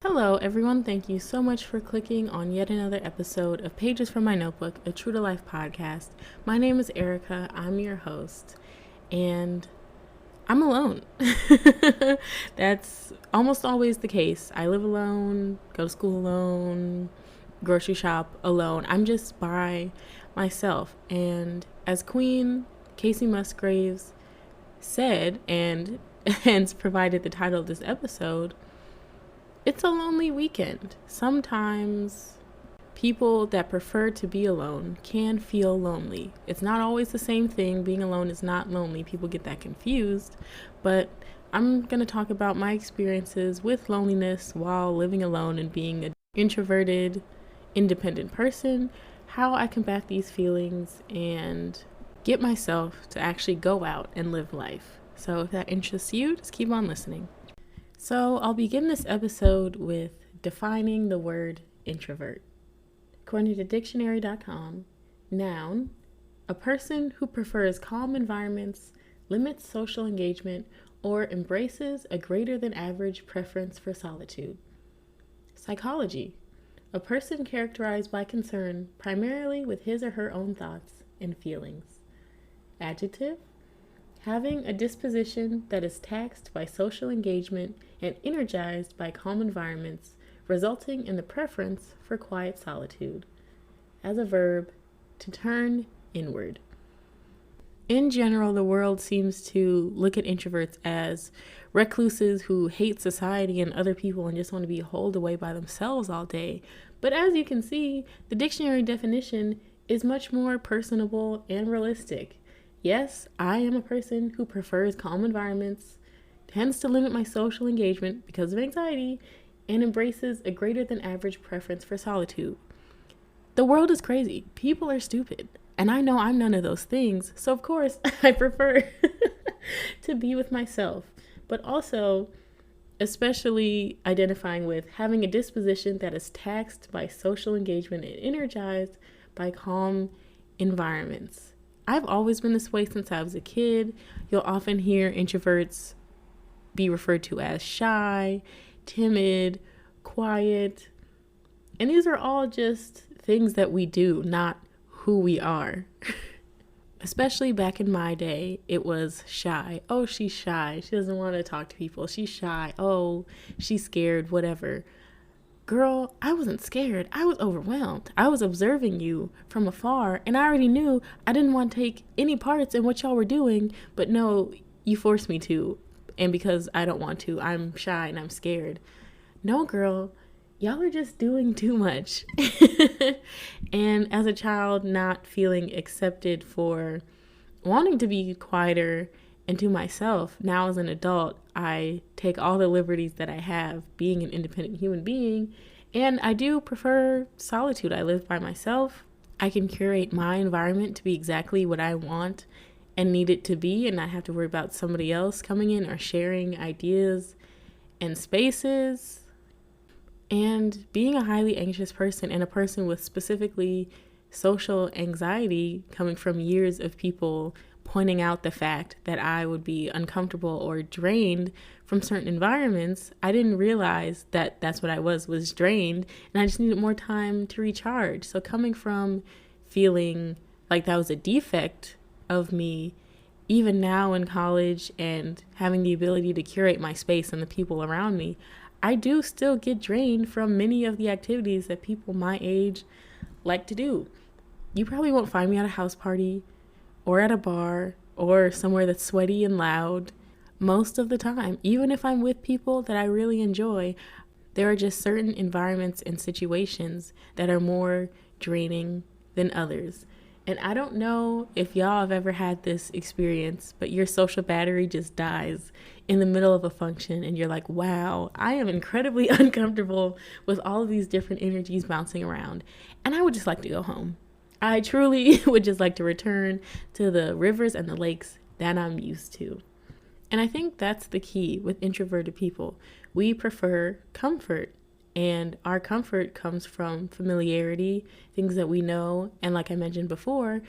Hello everyone, thank you so much for clicking on yet another episode of Pages from My Notebook, a True to Life podcast. My name is Erica, I'm your host, and I'm alone. That's almost always the case. I live alone, go to school alone, grocery shop alone. I'm just by myself, and as Queen Kacey Musgraves said, and hence provided the title of this episode, it's a lonely weekend. Sometimes people that prefer to be alone can feel lonely. It's not always the same thing. Being alone is not lonely. People get that confused. But I'm going to talk about my experiences with loneliness while living alone and being an introverted, independent person, how I combat these feelings and get myself to actually go out and live life. So if that interests you, just keep on listening. So I'll begin this episode with defining the word introvert. According to dictionary.com, noun, a person who prefers calm environments, limits social engagement, or embraces a greater than average preference for solitude. Psychology, a person characterized by concern primarily with his or her own thoughts and feelings. Adjective, having a disposition that is taxed by social engagement and energized by calm environments, resulting in the preference for quiet solitude. As a verb, to turn inward. In general, the world seems to look at introverts as recluses who hate society and other people and just want to be holed away by themselves all day. But as you can see, the dictionary definition is much more personable and realistic. Yes, I am a person who prefers calm environments, tends to limit my social engagement because of anxiety, and embraces a greater than average preference for solitude. The world is crazy. People are stupid. And I know I'm none of those things. So of course, I prefer to be with myself. But also, especially identifying with having a disposition that is taxed by social engagement and energized by calm environments. I've always been this way since I was a kid. You'll often hear introverts be referred to as shy, timid, quiet. And these are all just things that we do, not who we are. Especially back in my day, it was shy. Oh, she's shy. She doesn't want to talk to people. She's shy. Oh, she's scared, whatever. Girl, I wasn't scared. I was overwhelmed. I was observing you from afar, and I already knew I didn't want to take any parts in what y'all were doing, but no, you forced me to. And because I don't want to, I'm shy and I'm scared. No, girl, y'all are just doing too much. And as a child, not feeling accepted for wanting to be quieter and to myself, now as an adult, I take all the liberties that I have being an independent human being, and I do prefer solitude. I live by myself. I can curate my environment to be exactly what I want and need it to be, and not have to worry about somebody else coming in or sharing ideas and spaces. And being a highly anxious person and a person with specifically social anxiety, coming from years of people pointing out the fact that I would be uncomfortable or drained from certain environments, I didn't realize that that's what I was drained, and I just needed more time to recharge. So coming from feeling like that was a defect of me, even now in college and having the ability to curate my space and the people around me, I do still get drained from many of the activities that people my age like to do. You probably won't find me at a house party or at a bar or somewhere that's sweaty and loud most of the time. Even if I'm with people that I really enjoy, there are just certain environments and situations that are more draining than others. And I don't know if y'all have ever had this experience, but your social battery just dies in the middle of a function and you're like, wow, I am incredibly uncomfortable with all of these different energies bouncing around. And I would just like to go home. I truly would just like to return to the rivers and the lakes that I'm used to. And I think that's the key with introverted people. We prefer comfort, and our comfort comes from familiarity, things that we know, and like I mentioned before,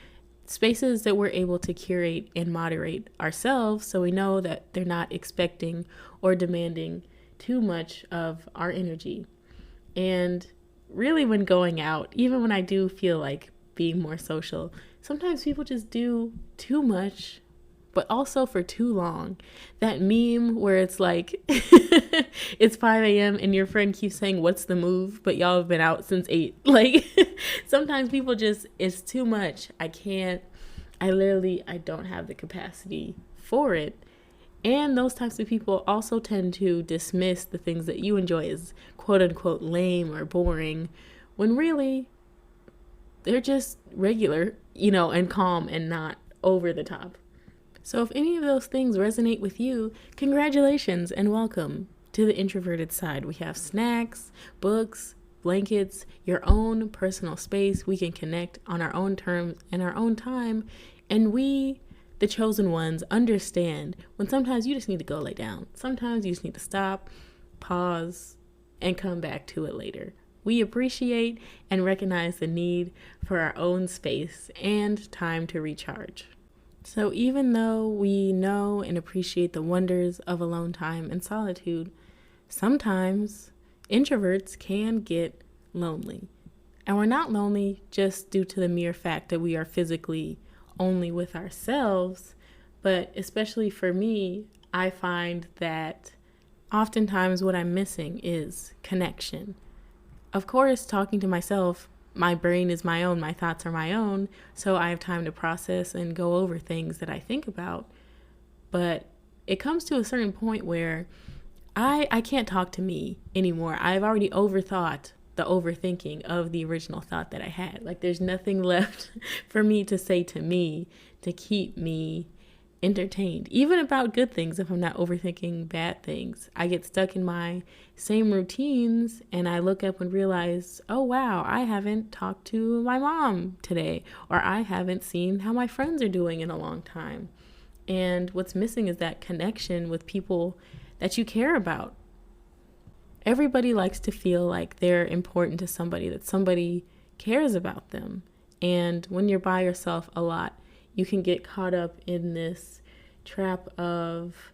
spaces that we're able to curate and moderate ourselves so we know that they're not expecting or demanding too much of our energy. And really, when going out, even when I do feel like being more social, sometimes people just do too much, but also for too long. That meme where it's like, it's 5 a.m. and your friend keeps saying, "What's the move?" But y'all have been out since 8. Like, sometimes people just, it's too much. I don't have the capacity for it. And those types of people also tend to dismiss the things that you enjoy as quote unquote lame or boring, when really they're just regular, and calm and not over the top. So if any of those things resonate with you, congratulations and welcome to the introverted side. We have snacks, books, blankets, your own personal space. We can connect on our own terms and our own time. And we, the chosen ones, understand when sometimes you just need to go lay down. Sometimes you just need to stop, pause, and come back to it later. We appreciate and recognize the need for our own space and time to recharge. So even though we know and appreciate the wonders of alone time and solitude, sometimes introverts can get lonely. And we're not lonely just due to the mere fact that we are physically only with ourselves, but especially for me, I find that oftentimes what I'm missing is connection. Of course, talking to myself, my brain is my own, my thoughts are my own, so I have time to process and go over things that I think about. But it comes to a certain point where I can't talk to me anymore. I've already overthought the overthinking of the original thought that I had. Like, there's nothing left for me to say to me to keep me entertained, even about good things. If I'm not overthinking bad things, I get stuck in my same routines and I look up and realize, oh wow, I haven't talked to my mom today, or I haven't seen how my friends are doing in a long time. And what's missing is that connection with people that you care about. Everybody likes to feel like they're important to somebody, that somebody cares about them. And when you're by yourself a lot, you can get caught up in this trap of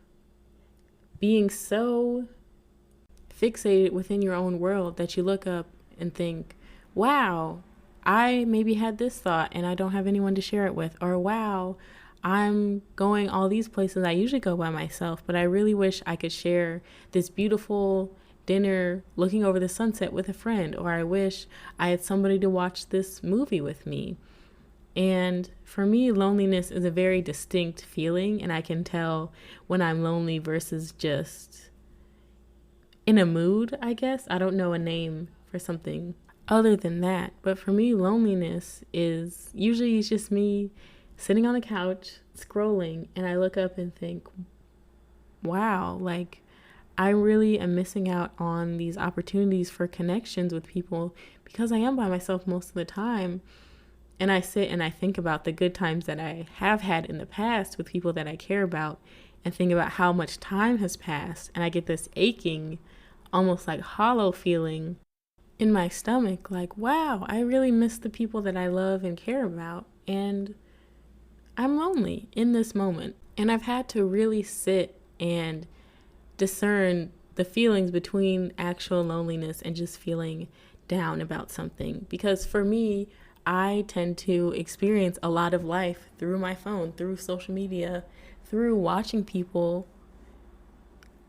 being so fixated within your own world that you look up and think, wow, I maybe had this thought and I don't have anyone to share it with. Or wow, I'm going all these places I usually go by myself, but I really wish I could share this beautiful dinner looking over the sunset with a friend. Or I wish I had somebody to watch this movie with me. And for me, loneliness is a very distinct feeling, and I can tell when I'm lonely versus just in a mood, I guess. I don't know a name for something other than that. But for me, loneliness is usually it's just me sitting on the couch, scrolling, and I look up and think, wow, like I really am missing out on these opportunities for connections with people because I am by myself most of the time. And I sit and I think about the good times that I have had in the past with people that I care about, and think about how much time has passed. And I get this aching, almost like hollow feeling in my stomach. Like, wow, I really miss the people that I love and care about. And I'm lonely in this moment. And I've had to really sit and discern the feelings between actual loneliness and just feeling down about something. Because for me, I tend to experience a lot of life through my phone, through social media, through watching people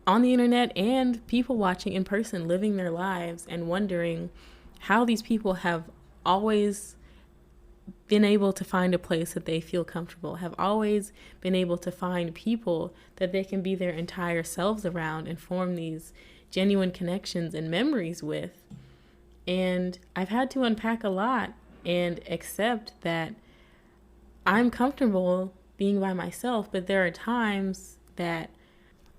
on the internet and people watching in person, living their lives, and wondering how these people have always been able to find a place that they feel comfortable, have always been able to find people that they can be their entire selves around and form these genuine connections and memories with. And I've had to unpack a lot and accept that I'm comfortable being by myself, but there are times that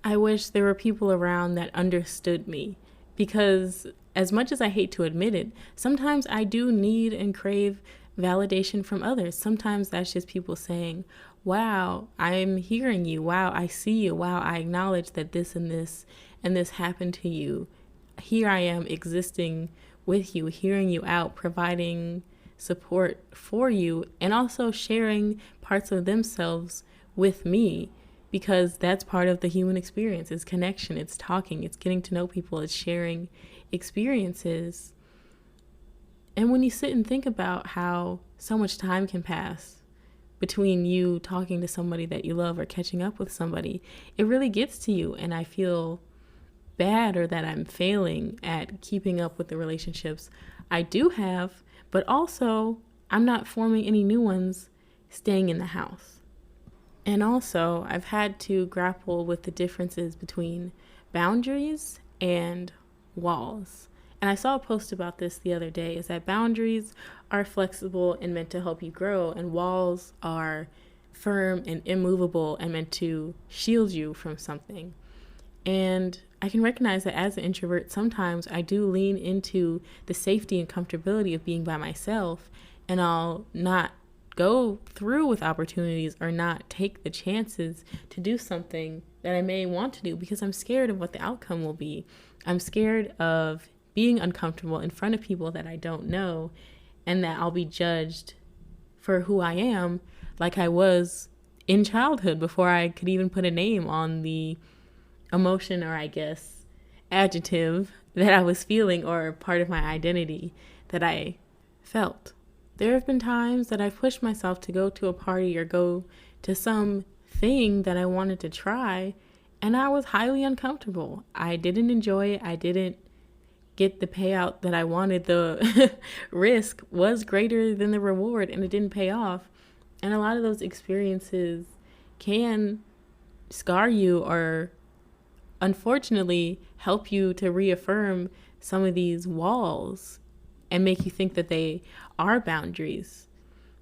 I wish there were people around that understood me. Because as much as I hate to admit it, sometimes I do need and crave validation from others. Sometimes that's just people saying, wow, I'm hearing you. Wow, I see you. Wow, I acknowledge that this and this happened to you. Here I am existing with you, hearing you out, providing support for you, and also sharing parts of themselves with me, because that's part of the human experience. It's connection, it's talking, it's getting to know people, it's sharing experiences. And when you sit and think about how so much time can pass between you talking to somebody that you love or catching up with somebody, it really gets to you. And I feel bad, or that I'm failing at keeping up with the relationships I do have, but also I'm not forming any new ones staying in the house. And also, I've had to grapple with the differences between boundaries and walls. And I saw a post about this the other day, is that boundaries are flexible and meant to help you grow, and walls are firm and immovable and meant to shield you from something. And I can recognize that as an introvert, sometimes I do lean into the safety and comfortability of being by myself, and I'll not go through with opportunities or not take the chances to do something that I may want to do because I'm scared of what the outcome will be. I'm scared of being uncomfortable in front of people that I don't know, and that I'll be judged for who I am, like I was in childhood before I could even put a name on the emotion, or I guess adjective, that I was feeling, or part of my identity that I felt. There have been times that I've pushed myself to go to a party or go to some thing that I wanted to try, and I was highly uncomfortable. I didn't enjoy it. I didn't get the payout that I wanted. The risk was greater than the reward, and it didn't pay off. And a lot of those experiences can scar you, or unfortunately help you to reaffirm some of these walls and make you think that they are boundaries.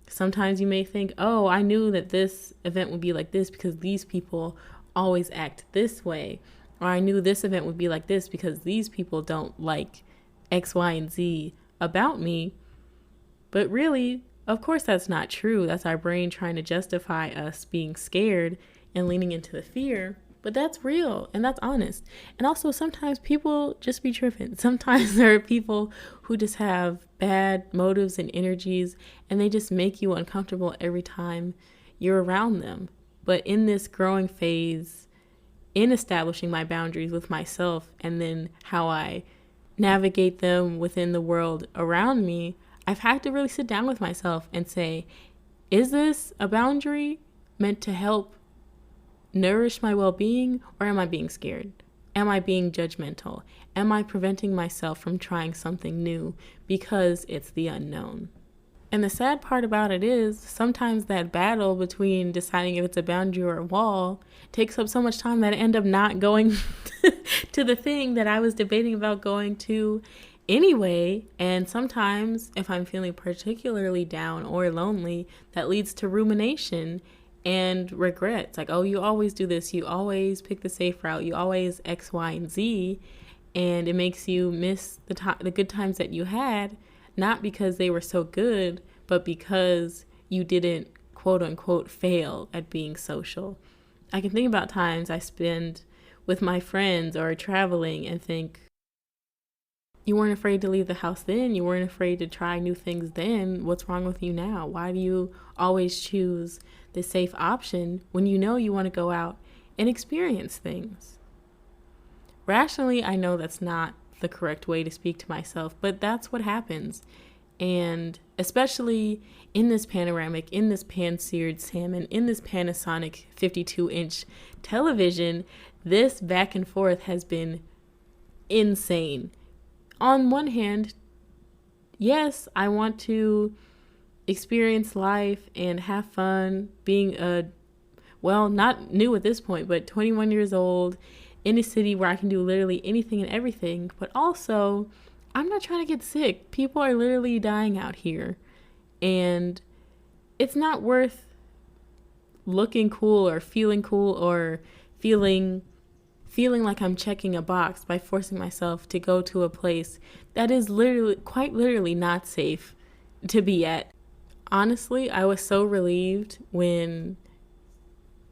Sometimes you may think, oh, I knew that this event would be like this because these people always act this way. Or I knew this event would be like this because these people don't like X, Y, and Z about me. But really, of course, that's not true. That's our brain trying to justify us being scared and leaning into the fear. But that's real and that's honest. And also, sometimes people just be tripping. Sometimes there are people who just have bad motives and energies, and they just make you uncomfortable every time you're around them. But in this growing phase, in establishing my boundaries with myself and then how I navigate them within the world around me, I've had to really sit down with myself and say, is this a boundary meant to help nourish my well-being, or am I being scared? Am I being judgmental? Am I preventing myself from trying something new because it's the unknown? And the sad part about it is sometimes that battle between deciding if it's a boundary or a wall takes up so much time that I end up not going to the thing that I was debating about going to anyway. And sometimes if I'm feeling particularly down or lonely, that leads to rumination and regrets. Like, oh, you always do this. You always pick the safe route. You always X, Y, and Z. And it makes you miss the good times that you had, not because they were so good, but because you didn't, quote unquote, fail at being social. I can think about times I spend with my friends or traveling and think, you weren't afraid to leave the house then. You weren't afraid to try new things then. What's wrong with you now? Why do you always choose the safe option when you know you want to go out and experience things? Rationally, I know that's not the correct way to speak to myself, but that's what happens. And especially in this panoramic, in this pan-seared salmon, in this Panasonic 52-inch television, this back and forth has been insane. On one hand, yes, I want to experience life and have fun being not new at this point, but 21 years old in a city where I can do literally anything and everything. But also, I'm not trying to get sick. People are literally dying out here. And it's not worth looking cool or feeling like I'm checking a box by forcing myself to go to a place that is quite literally not safe to be at. Honestly, I was so relieved when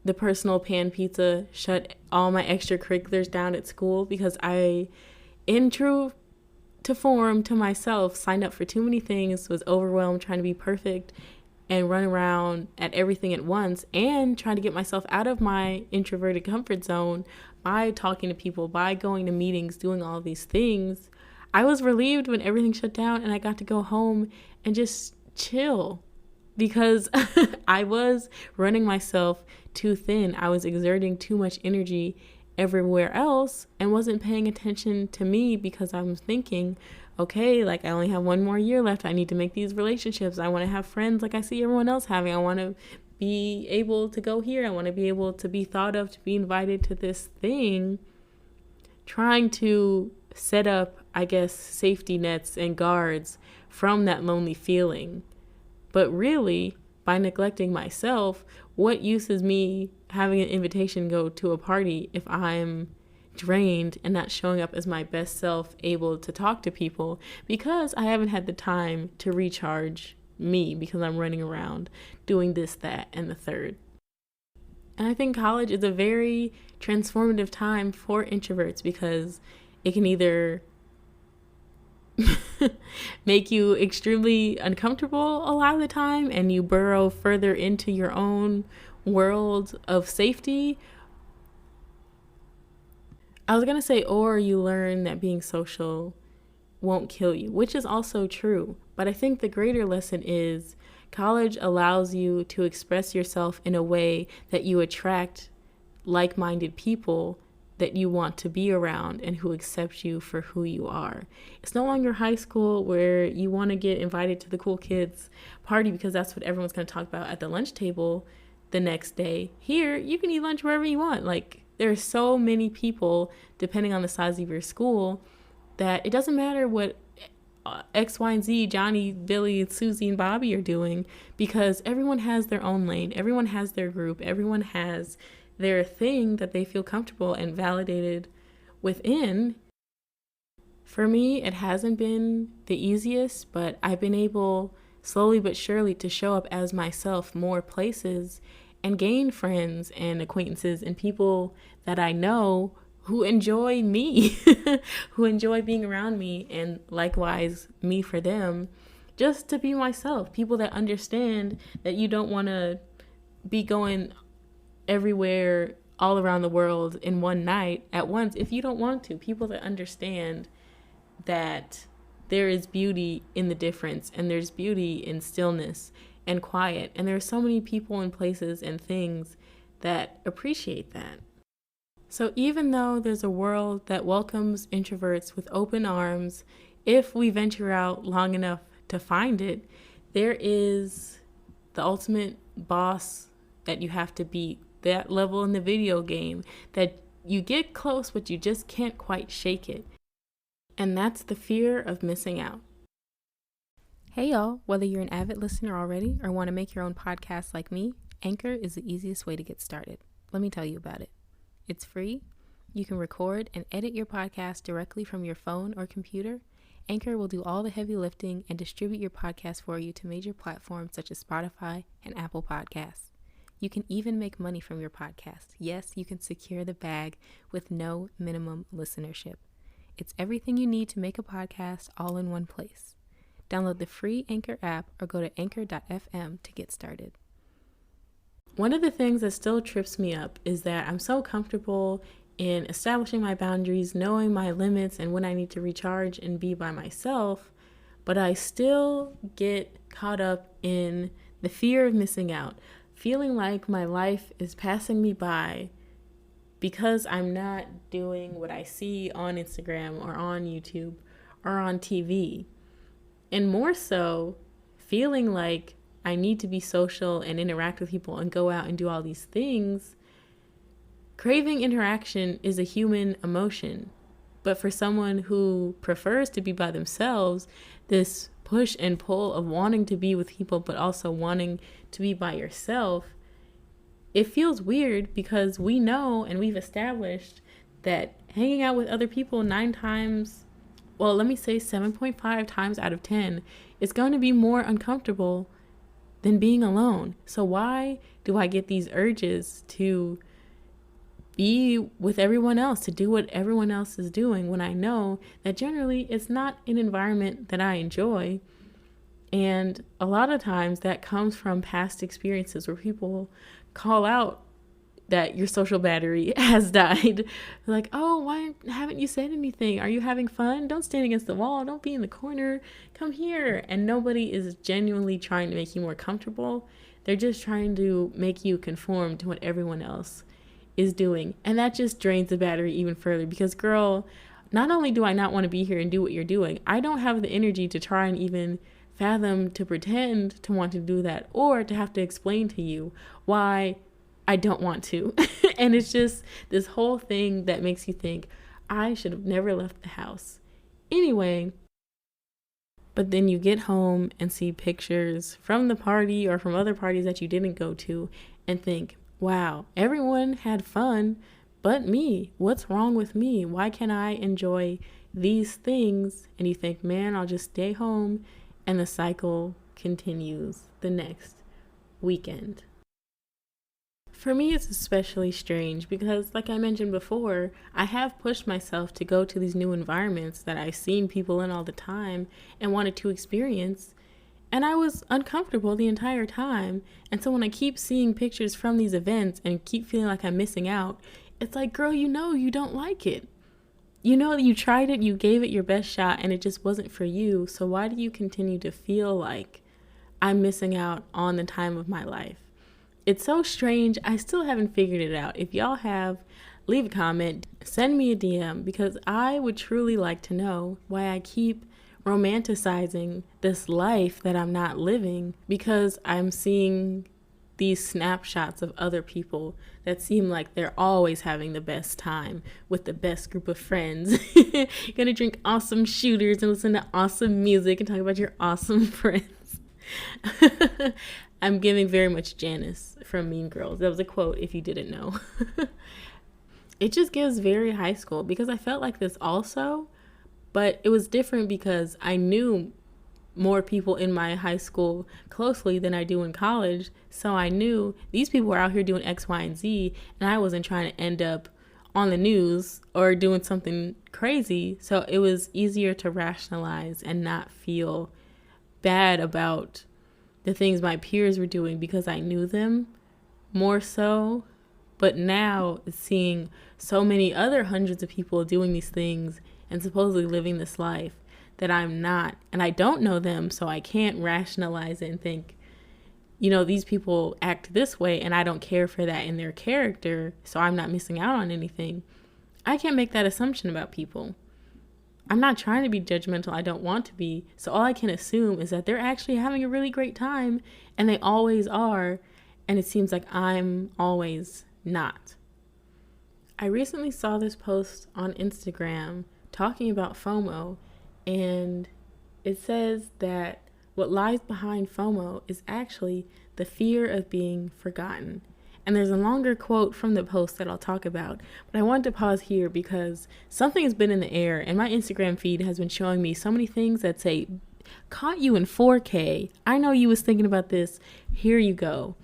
the personal pan pizza, shut all my extracurriculars down at school because I, in true to form to myself, signed up for too many things, was overwhelmed trying to be perfect and run around at everything at once, and trying to get myself out of my introverted comfort zone by talking to people, by going to meetings, doing all these things. I was relieved when everything shut down and I got to go home and just chill because I was running myself too thin. I was exerting too much energy everywhere else and wasn't paying attention to me because I was thinking, okay, like I only have one more year left. I need to make these relationships. I want to have friends like I see everyone else having. I want to be able to go here. I want to be able to be thought of, to be invited to this thing. Trying to set up, I guess, safety nets and guards from that lonely feeling. But really, by neglecting myself, what use is me having an invitation go to a party if I'm drained and not showing up as my best self, able to talk to people because I haven't had the time to recharge me because I'm running around doing this, that, and the third. And I think college is a very transformative time for introverts because it can either make you extremely uncomfortable a lot of the time and you burrow further into your own world of safety. I was going to say, or you learn that being social won't kill you, which is also true. But I think the greater lesson is college allows you to express yourself in a way that you attract like-minded people that you want to be around and who accept you for who you are. It's no longer high school where you want to get invited to the cool kids party because that's what everyone's going to talk about at the lunch table the next day. Here, you can eat lunch wherever you want. Like, there are so many people, depending on the size of your school, that it doesn't matter what X, Y, and Z, Johnny, Billy, Susie, and Bobby are doing because everyone has their own lane. Everyone has their group. Everyone has their thing that they feel comfortable and validated within. For me, it hasn't been the easiest, but I've been able slowly but surely to show up as myself more places and gain friends and acquaintances and people that I know who enjoy me, who enjoy being around me, and likewise me for them, just to be myself. People that understand that you don't want to be going everywhere all around the world in one night at once if you don't want to. People that understand that there is beauty in the difference and there's beauty in stillness and quiet. And there are so many people and places and things that appreciate that. So even though there's a world that welcomes introverts with open arms, if we venture out long enough to find it, there is the ultimate boss that you have to beat, that level in the video game that you get close but you just can't quite shake it. And that's the fear of missing out. Hey y'all, whether you're an avid listener already or want to make your own podcast like me, Anchor is the easiest way to get started. Let me tell you about it. It's free. You can record and edit your podcast directly from your phone or computer. Anchor will do all the heavy lifting and distribute your podcast for you to major platforms such as Spotify and Apple Podcasts. You can even make money from your podcast. Yes, you can secure the bag with no minimum listenership. It's everything you need to make a podcast all in one place. Download the free Anchor app or go to anchor.fm to get started. One of the things that still trips me up is that I'm so comfortable in establishing my boundaries, knowing my limits and when I need to recharge and be by myself, but I still get caught up in the fear of missing out, feeling like my life is passing me by because I'm not doing what I see on Instagram or on YouTube or on TV. And more so, feeling like I need to be social and interact with people and go out and do all these things. Craving interaction is a human emotion. But for someone who prefers to be by themselves, this push and pull of wanting to be with people but also wanting to be by yourself, it feels weird because we know and we've established that hanging out with other people 7.5 times out of 10 is going to be more uncomfortable than being alone. So why do I get these urges to be with everyone else, to do what everyone else is doing, when I know that generally it's not an environment that I enjoy? And a lot of times that comes from past experiences where people call out that your social battery has died. They're like, oh, why haven't you said anything? Are you having fun? Don't stand against the wall. Don't be in the corner. Come here. And nobody is genuinely trying to make you more comfortable. They're just trying to make you conform to what everyone else is doing. And that just drains the battery even further, because girl, not only do I not want to be here and do what you're doing, I don't have the energy to try and even fathom to pretend to want to do that, or to have to explain to you why I don't want to. And it's just this whole thing that makes you think I should have never left the house anyway. But then you get home and see pictures from the party or from other parties that you didn't go to and think, wow, everyone had fun but me. What's wrong with me? Why can't I enjoy these things? And you think, man, I'll just stay home. And the cycle continues the next weekend. For me, it's especially strange because, like I mentioned before, I have pushed myself to go to these new environments that I've seen people in all the time and wanted to experience. And I was uncomfortable the entire time. And so when I keep seeing pictures from these events and keep feeling like I'm missing out, it's like, girl, you know you don't like it. You know that you tried it, you gave it your best shot, and it just wasn't for you. So why do you continue to feel like I'm missing out on the time of my life? It's so strange. I still haven't figured it out. If y'all have, leave a comment, send me a DM, because I would truly like to know why I keep romanticizing this life that I'm not living, because I'm seeing these snapshots of other people that seem like they're always having the best time with the best group of friends. You're gonna drink awesome shooters and listen to awesome music and talk about your awesome friends. I'm giving very much Janice from Mean Girls. That was a quote if you didn't know. It just gives very high school, because I felt like this also, but it was different because I knew more people in my high school closely than I do in college. So I knew these people were out here doing X, Y, and Z, and I wasn't trying to end up on the news or doing something crazy. So it was easier to rationalize and not feel bad about the things my peers were doing because I knew them more so. But now seeing so many other hundreds of people doing these things and supposedly living this life that I'm not, and I don't know them, so I can't rationalize it and think, you know, these people act this way and I don't care for that in their character, so I'm not missing out on anything. I can't make that assumption about people. I'm not trying to be judgmental. I don't want to be. So all I can assume is that they're actually having a really great time, and they always are, and it seems like I'm always not. I recently saw this post on Instagram talking about FOMO, and it says that what lies behind FOMO is actually the fear of being forgotten. And there's a longer quote from the post that I'll talk about, but I wanted to pause here because something has been in the air, and my Instagram feed has been showing me so many things that say, caught you in 4K. I know you was thinking about this. Here you go.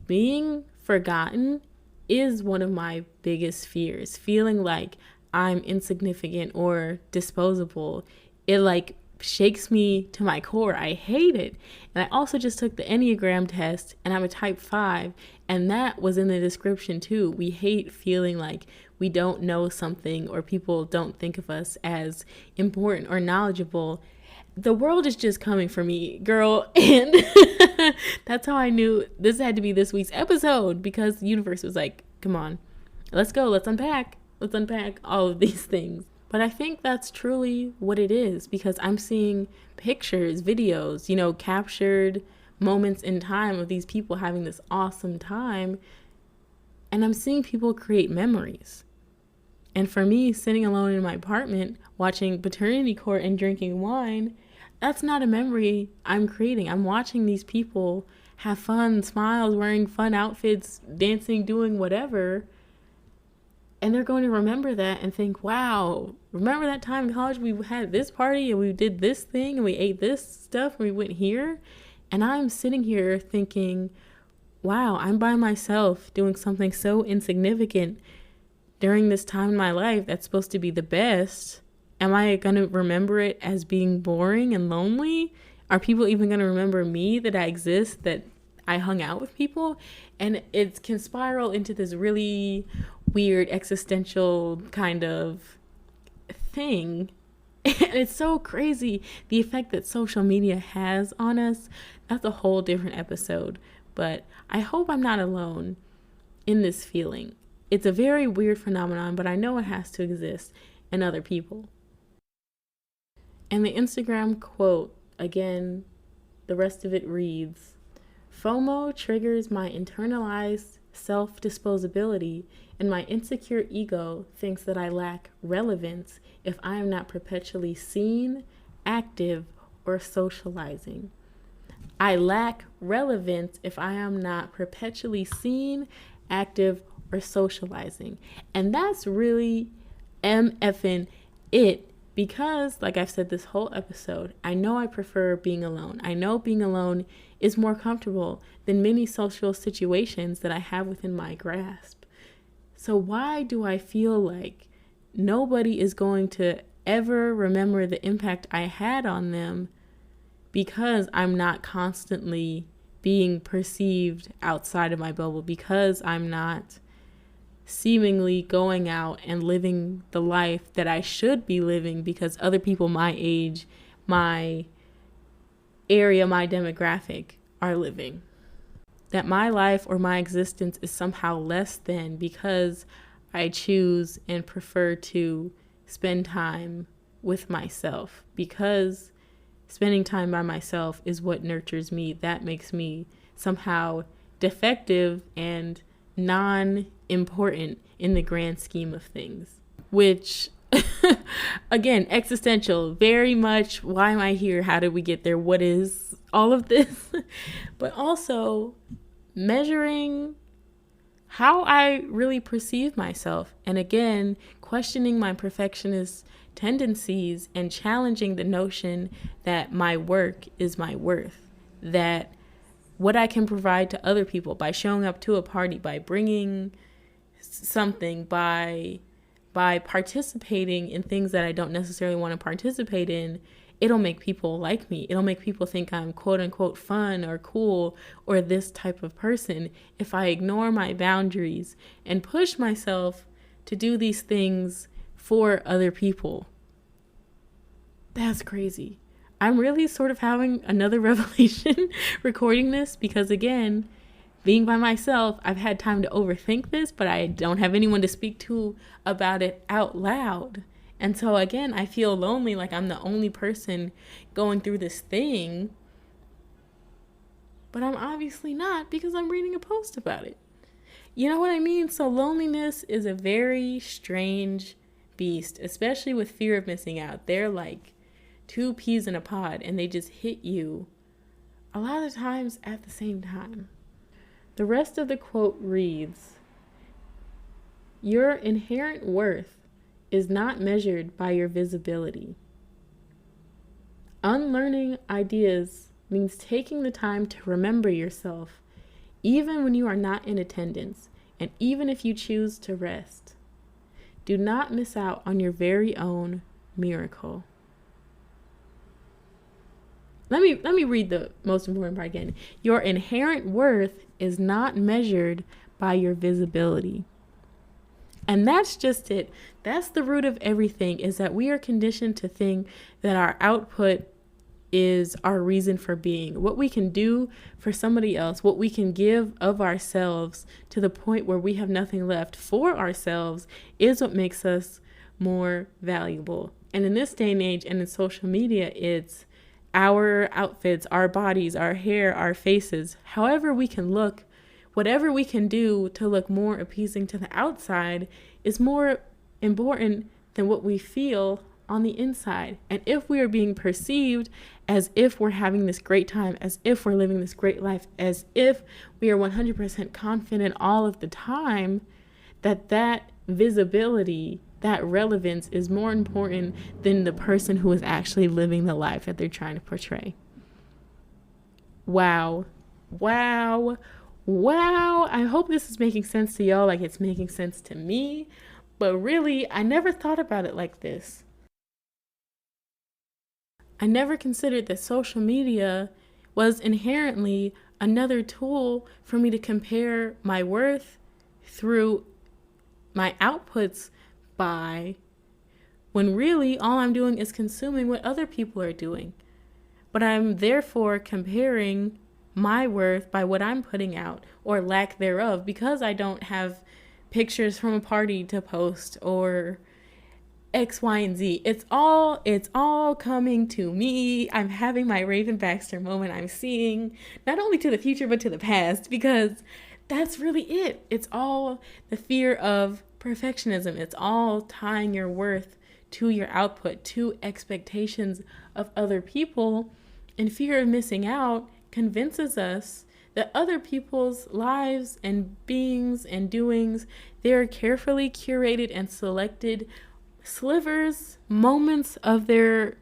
Being forgotten is one of my biggest fears. Feeling like I'm insignificant or disposable. It like shakes me to my core. I hate it. And I also just took the Enneagram test, and I'm a type 5, and that was in the description too. We hate feeling like we don't know something or people don't think of us as important or knowledgeable. The world is just coming for me, girl. And that's how I knew this had to be this week's episode, because the universe was like, come on, let's go. Let's unpack all of these things. But I think that's truly what it is, because I'm seeing pictures, videos, you know, captured moments in time of these people having this awesome time. And I'm seeing people create memories. And for me, sitting alone in my apartment, watching Paternity Court and drinking wine, that's not a memory I'm creating. I'm watching these people have fun, smiles, wearing fun outfits, dancing, doing whatever. And they're going to remember that and think, wow, remember that time in college we had this party and we did this thing and we ate this stuff and we went here? And I'm sitting here thinking, wow, I'm by myself doing something so insignificant during this time in my life that's supposed to be the best. Am I going to remember it as being boring and lonely? Are people even going to remember me, that I exist, that I hung out with people? And it can spiral into this really weird existential kind of thing. And it's so crazy, the effect that social media has on us. That's a whole different episode. But I hope I'm not alone in this feeling. It's a very weird phenomenon, but I know it has to exist in other people. And the Instagram quote, again, the rest of it reads, FOMO triggers my internalized self-disposability, and my insecure ego thinks that I lack relevance if I am not perpetually seen, active, or socializing. I lack relevance if I am not perpetually seen, active, or socializing. And that's really MFing it, because, like I've said this whole episode, I know I prefer being alone. I know being alone is more comfortable than many social situations that I have within my grasp. So why do I feel like nobody is going to ever remember the impact I had on them because I'm not constantly being perceived outside of my bubble, because I'm not seemingly going out and living the life that I should be living because other people my age, my area, my demographic are living? That my life or my existence is somehow less than because I choose and prefer to spend time with myself, because spending time by myself is what nurtures me. That makes me somehow defective and non-important in the grand scheme of things. Which, again, existential, very much, why am I here? How did we get there? What is all of this? But also measuring how I really perceive myself. And again, questioning my perfectionist tendencies and challenging the notion that my work is my worth, that what I can provide to other people by showing up to a party, by bringing something, by participating in things that I don't necessarily want to participate in, it'll make people like me. It'll make people think I'm quote unquote fun or cool or this type of person if I ignore my boundaries and push myself to do these things for other people. That's crazy. I'm really sort of having another revelation recording this because, again, being by myself, I've had time to overthink this, but I don't have anyone to speak to about it out loud. And so, again, I feel lonely, like I'm the only person going through this thing. But I'm obviously not, because I'm reading a post about it. You know what I mean? So loneliness is a very strange beast, especially with fear of missing out. They're like two peas in a pod, and they just hit you a lot of times at the same time. The rest of the quote reads, your inherent worth is not measured by your visibility. Unlearning ideas means taking the time to remember yourself, even when you are not in attendance, and even if you choose to rest. Do not miss out on your very own miracle. Let me read the most important part again. Your inherent worth is not measured by your visibility. And that's just it. That's the root of everything, is that we are conditioned to think that our output is our reason for being. What we can do for somebody else, what we can give of ourselves to the point where we have nothing left for ourselves, is what makes us more valuable. And in this day and age and in social media, it's our outfits, our bodies, our hair, our faces, however we can look, whatever we can do to look more appeasing to the outside is more important than what we feel on the inside. And if we are being perceived as if we're having this great time, as if we're living this great life, as if we are 100% confident all of the time, that visibility, that relevance is more important than the person who is actually living the life that they're trying to portray. Wow. Wow. Wow. I hope this is making sense to y'all like it's making sense to me. But really, I never thought about it like this. I never considered that social media was inherently another tool for me to compare my worth through my outputs by, when really all I'm doing is consuming what other people are doing. But I'm therefore comparing my worth by what I'm putting out or lack thereof because I don't have pictures from a party to post or X, Y, and Z. It's all coming to me. I'm having my Raven Baxter moment. I'm seeing not only to the future but to the past because that's really it. It's all the fear of perfectionism. It's all tying your worth to your output, to expectations of other people. And fear of missing out convinces us that other people's lives and beings and doings, they're carefully curated and selected slivers, moments of their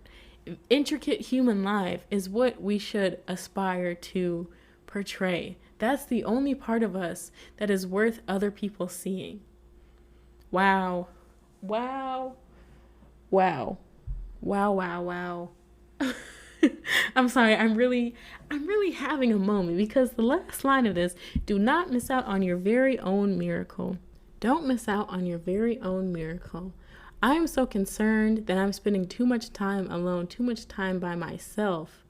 intricate human life is what we should aspire to portray. That's the only part of us that is worth other people seeing. Wow. Wow. Wow. Wow, wow, wow. I'm sorry, I'm really having a moment because the last line of this, do not miss out on your very own miracle. Don't miss out on your very own miracle. I am so concerned that I'm spending too much time alone, too much time by myself.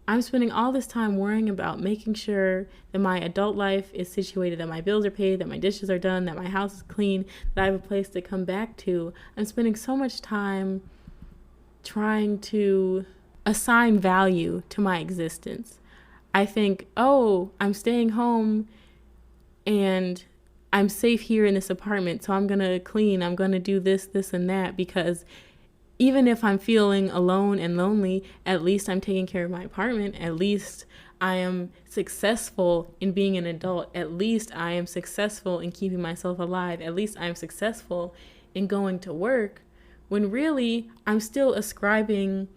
I'm spending all this time worrying about making sure that my adult life is situated, that my bills are paid, that my dishes are done, that my house is clean, that I have a place to come back to. I'm spending so much time trying to assign value to my existence. I think, oh, I'm staying home and I'm safe here in this apartment, so I'm going to clean, I'm going to do this, this, and that, because even if I'm feeling alone and lonely, at least I'm taking care of my apartment. At least I am successful in being an adult. At least I am successful in keeping myself alive. At least I'm successful in going to work, when really I'm still ascribing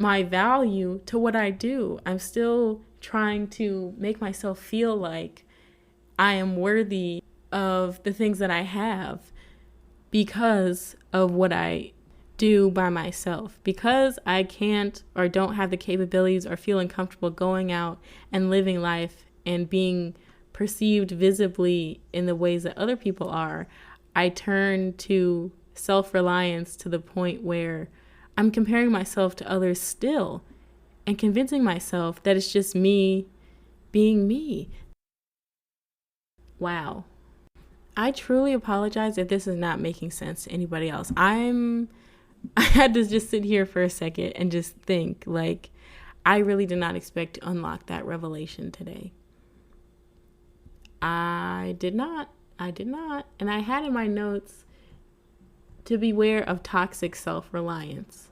my value to what I do. I'm still trying to make myself feel like I am worthy of the things that I have because of what I do by myself. Because I can't or don't have the capabilities or feeling comfortable going out and living life and being perceived visibly in the ways that other people are, I turn to self-reliance to the point where I'm comparing myself to others still and convincing myself that it's just me being me. Wow. I truly apologize if this is not making sense to anybody else. I had to just sit here for a second and just think, like, I really did not expect to unlock that revelation today. I did not. And I had in my notes to beware of toxic self-reliance.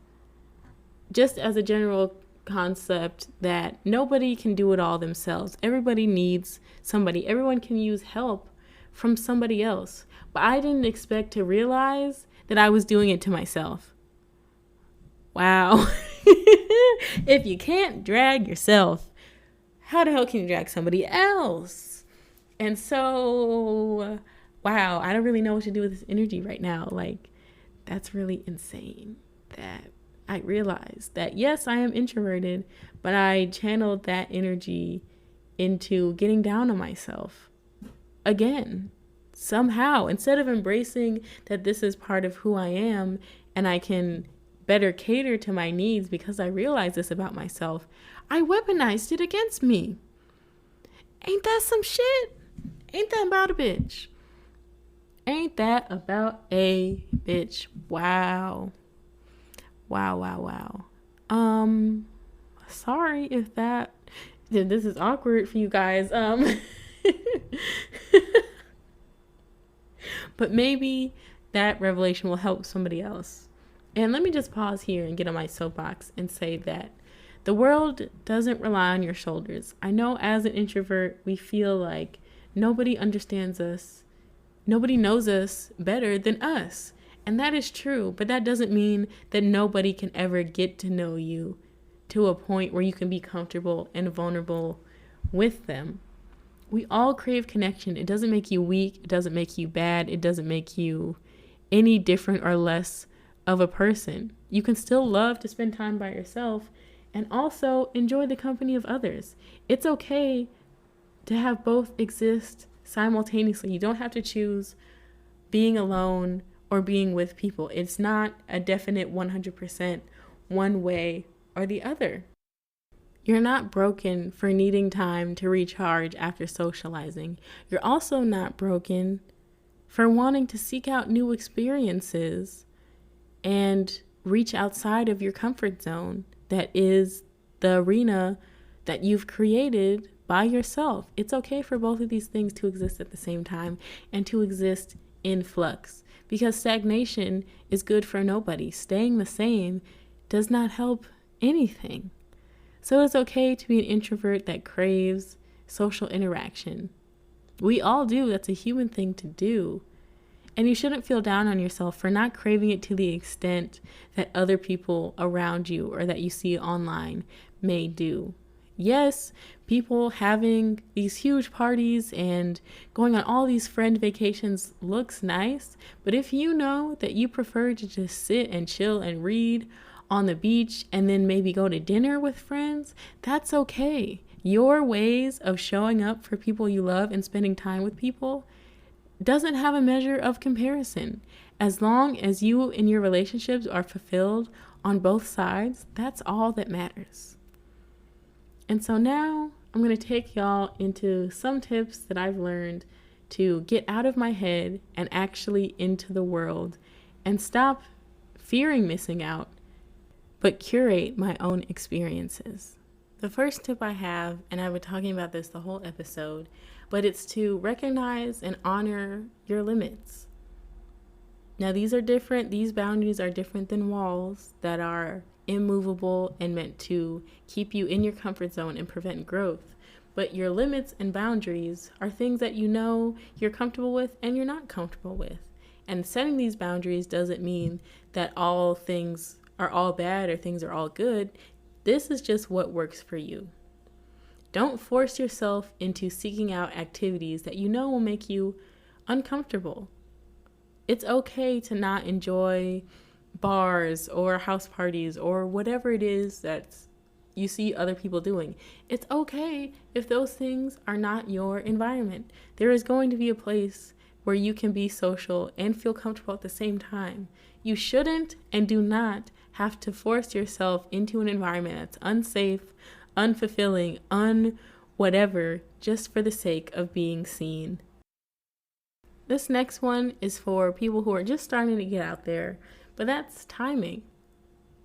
Just as a general concept that nobody can do it all themselves. Everybody needs somebody. Everyone can use help from somebody else. But I didn't expect to realize that I was doing it to myself. Wow. If you can't drag yourself, how the hell can you drag somebody else? And so, wow, I don't really know what to do with this energy right now. Like, that's really insane that I realized that, yes, I am introverted, but I channeled that energy into getting down on myself again. Somehow, instead of embracing that this is part of who I am and I can better cater to my needs because I realize this about myself, I weaponized it against me. Ain't that some shit? Ain't that about a bitch? Ain't that about a bitch? Wow. Wow. Sorry if this is awkward for you guys. But maybe that revelation will help somebody else. And let me just pause here and get on my soapbox and say that the world doesn't rely on your shoulders. I know as an introvert, we feel like nobody understands us. Nobody knows us better than us. And that is true, but that doesn't mean that nobody can ever get to know you to a point where you can be comfortable and vulnerable with them. We all crave connection. It doesn't make you weak. It doesn't make you bad. It doesn't make you any different or less of a person. You can still love to spend time by yourself and also enjoy the company of others. It's okay to have both exist simultaneously. You don't have to choose being alone or being with people. It's not a definite 100% one way or the other. You're not broken for needing time to recharge after socializing. You're also not broken for wanting to seek out new experiences and reach outside of your comfort zone that is the arena that you've created by yourself. It's okay for both of these things to exist at the same time and to exist in flux, because stagnation is good for nobody. Staying the same does not help anything. So it's okay to be an introvert that craves social interaction. We all do. That's a human thing to do. And you shouldn't feel down on yourself for not craving it to the extent that other people around you or that you see online may do. Yes, people having these huge parties and going on all these friend vacations looks nice, but if you know that you prefer to just sit and chill and read on the beach and then maybe go to dinner with friends, that's okay. Your ways of showing up for people you love and spending time with people doesn't have a measure of comparison. As long as you and your relationships are fulfilled on both sides, that's all that matters. And so now I'm going to take y'all into some tips that I've learned to get out of my head and actually into the world and stop fearing missing out, but curate my own experiences. The first tip I have, and I've been talking about this the whole episode, but it's to recognize and honor your limits. Now, these are different. These boundaries are different than walls that are immovable and meant to keep you in your comfort zone and prevent growth. But your limits and boundaries are things that you know you're comfortable with and you're not comfortable with. And setting these boundaries doesn't mean that all things are all bad or things are all good. This is just what works for you. Don't force yourself into seeking out activities that you know will make you uncomfortable. It's okay to not enjoy bars or house parties or whatever it is that you see other people doing. It's okay if those things are not your environment. There is going to be a place where you can be social and feel comfortable at the same time. You shouldn't and do not have to force yourself into an environment that's unsafe, unfulfilling, whatever, just for the sake of being seen. This next one is for people who are just starting to get out there, but that's timing.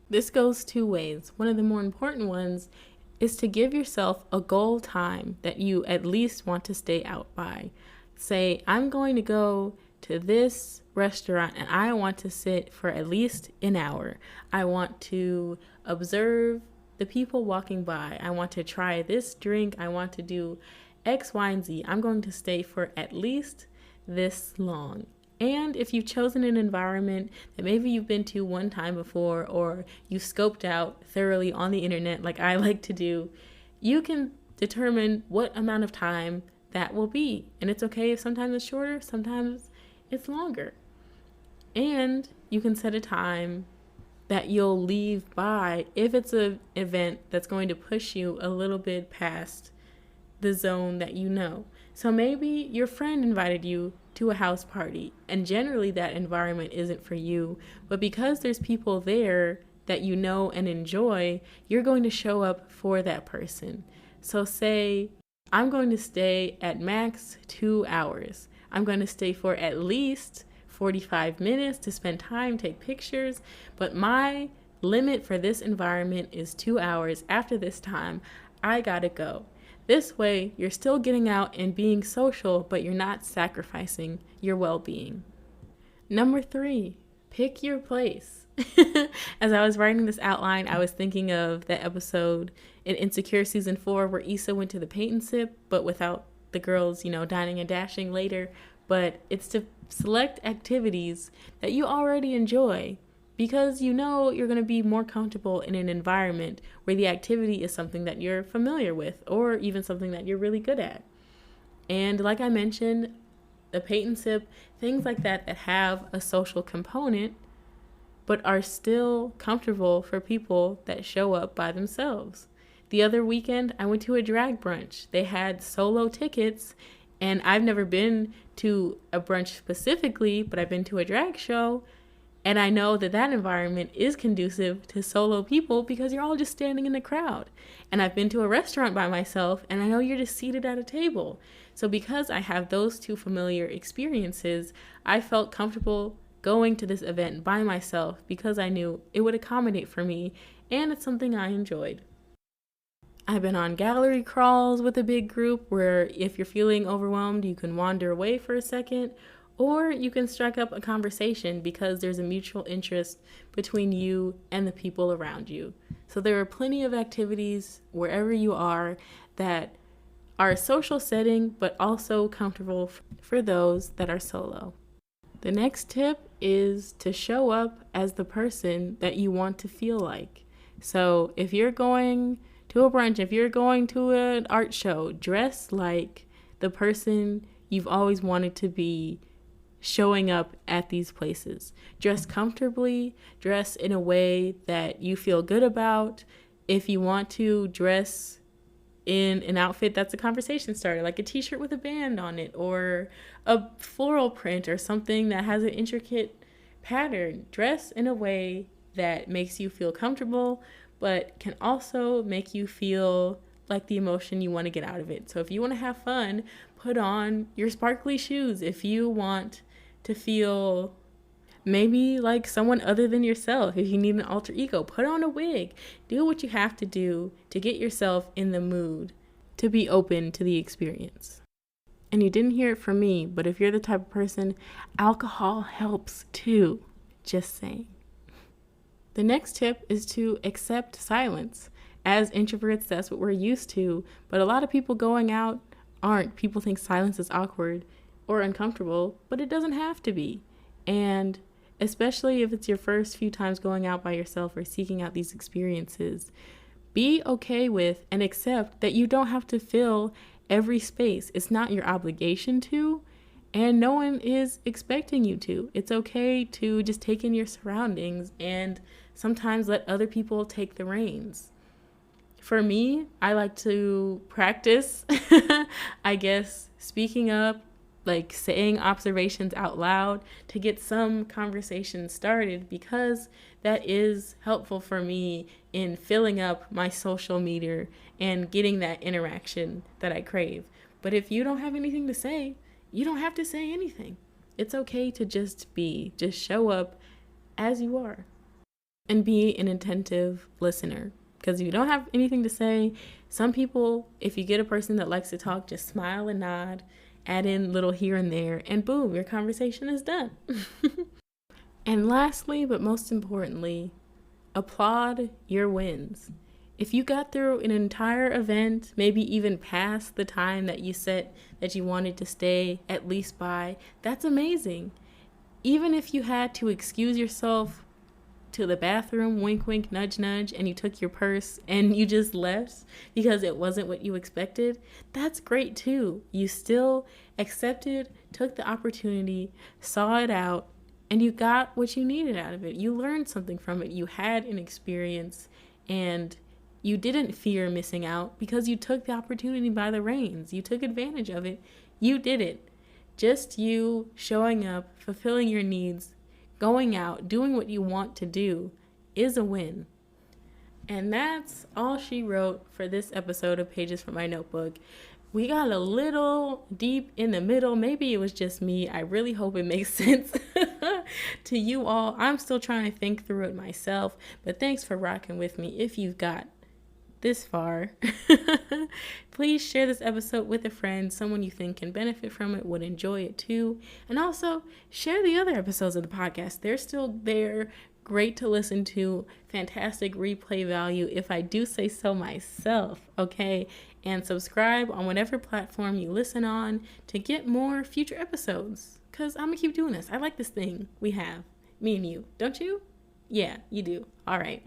This goes two ways. One of the more important ones is to give yourself a goal time that you at least want to stay out by. Say, I'm going to go to this restaurant and I want to sit for at least an hour. I want to observe the people walking by. I want to try this drink. I want to do X, Y, and Z. I'm going to stay for at least this long. And if you've chosen an environment that maybe you've been to one time before or you scoped out thoroughly on the internet like I like to do, you can determine what amount of time that will be. And it's okay if sometimes it's shorter, sometimes it's longer. And you can set a time that you'll leave by if it's an event that's going to push you a little bit past the zone that you know. So maybe your friend invited you to a house party, and generally that environment isn't for you, but because there's people there that you know and enjoy, you're going to show up for that person. So say, I'm going to stay at max 2 hours. I'm going to stay for at least 45 minutes to spend time, take pictures, but my limit for this environment is 2 hours. After this time, I gotta go. This way, you're still getting out and being social, but you're not sacrificing your well-being. Number 3, pick your place. As I was writing this outline, I was thinking of the episode in Insecure Season 4 where Issa went to the paint and sip, but without the girls, dining and dashing later. But it's to select activities that you already enjoy, because you know you're going to be more comfortable in an environment where the activity is something that you're familiar with or even something that you're really good at. And like I mentioned, the paint and sip, things like that have a social component but are still comfortable for people that show up by themselves. The other weekend, I went to a drag brunch. They had solo tickets, and I've never been to a brunch specifically, but I've been to a drag show, and I know that that environment is conducive to solo people because you're all just standing in the crowd. And I've been to a restaurant by myself, and I know you're just seated at a table. So because I have those two familiar experiences, I felt comfortable going to this event by myself because I knew it would accommodate for me, and it's something I enjoyed. I've been on gallery crawls with a big group where if you're feeling overwhelmed, you can wander away for a second, or you can strike up a conversation because there's a mutual interest between you and the people around you. So there are plenty of activities wherever you are that are a social setting, but also comfortable for those that are solo. The next tip is to show up as the person that you want to feel like. So if you're going to a brunch, if you're going to an art show, dress like the person you've always wanted to be showing up at these places. Dress comfortably, dress in a way that you feel good about. If you want to dress in an outfit that's a conversation starter, like a t-shirt with a band on it or a floral print or something that has an intricate pattern, dress in a way that makes you feel comfortable but can also make you feel like the emotion you want to get out of it. So if you want to have fun, put on your sparkly shoes. If you want to feel maybe like someone other than yourself, if you need an alter ego, put on a wig. Do what you have to do to get yourself in the mood to be open to the experience. And you didn't hear it from me, but if you're the type of person, alcohol helps too. Just saying. The next tip is to accept silence. As introverts, that's what we're used to, but a lot of people going out aren't. People think silence is awkward or uncomfortable, but it doesn't have to be. And especially if it's your first few times going out by yourself or seeking out these experiences, be okay with and accept that you don't have to fill every space. It's not your obligation to, and no one is expecting you to. It's okay to just take in your surroundings and sometimes let other people take the reins. For me, I like to practice, I guess, speaking up, like saying observations out loud to get some conversation started, because that is helpful for me in filling up my social meter and getting that interaction that I crave. But if you don't have anything to say, you don't have to say anything. It's okay to just show up as you are and be an attentive listener. Because if you don't have anything to say, some people, if you get a person that likes to talk, just smile and nod, add in little here and there, and boom, your conversation is done. And lastly, but most importantly, applaud your wins. If you got through an entire event, maybe even past the time that you set that you wanted to stay at least by, that's amazing. Even if you had to excuse yourself to the bathroom, wink, wink, nudge, nudge, and you took your purse and you just left because it wasn't what you expected, that's great too. You still accepted, took the opportunity, saw it out, and you got what you needed out of it. You learned something from it. You had an experience, and you didn't fear missing out because you took the opportunity by the reins. You took advantage of it. You did it. Just you showing up, fulfilling your needs, going out, doing what you want to do is a win. And that's all she wrote for this episode of Pages from My Notebook. We got a little deep in the middle. Maybe it was just me. I really hope it makes sense to you all. I'm still trying to think through it myself, but thanks for rocking with me if you've got this far. Please share this episode with a friend, someone you think can benefit from it, would enjoy it too. And also share the other episodes of the podcast. They're still there, great to listen to, fantastic replay value if I do say so myself, okay? And subscribe on whatever platform you listen on to get more future episodes, because I'm gonna keep doing this. I like this thing we have, me and you, don't you? Yeah, you do. All right.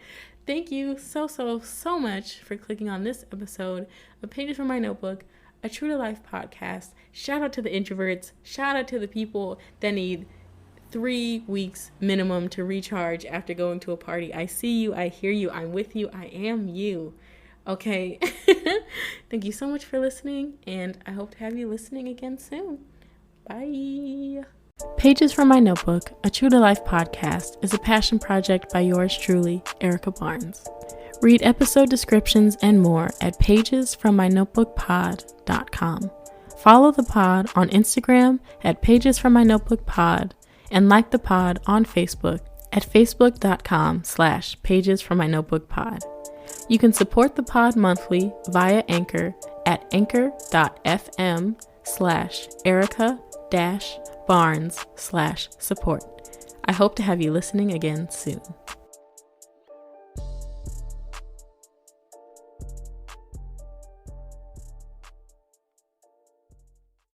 Thank you so much for clicking on this episode of Pages from My Notebook, a true to life podcast. Shout out to the introverts. Shout out to the people that need 3 weeks minimum to recharge after going to a party. I see you. I hear you. I'm with you. I am you. Okay. Thank you so much for listening, and I hope to have you listening again soon. Bye. Pages from My Notebook, a true to life podcast, is a passion project by yours truly, Erica Barnes. Read episode descriptions and more at pagesfrommynotebookpod.com. Follow the pod on Instagram at pagesfrommynotebookpod and like the pod on Facebook at facebook.com/pagesfrommynotebookpod. You can support the pod monthly via Anchor at anchor.fm/Erica-Barnes/support. I hope to have you listening again soon.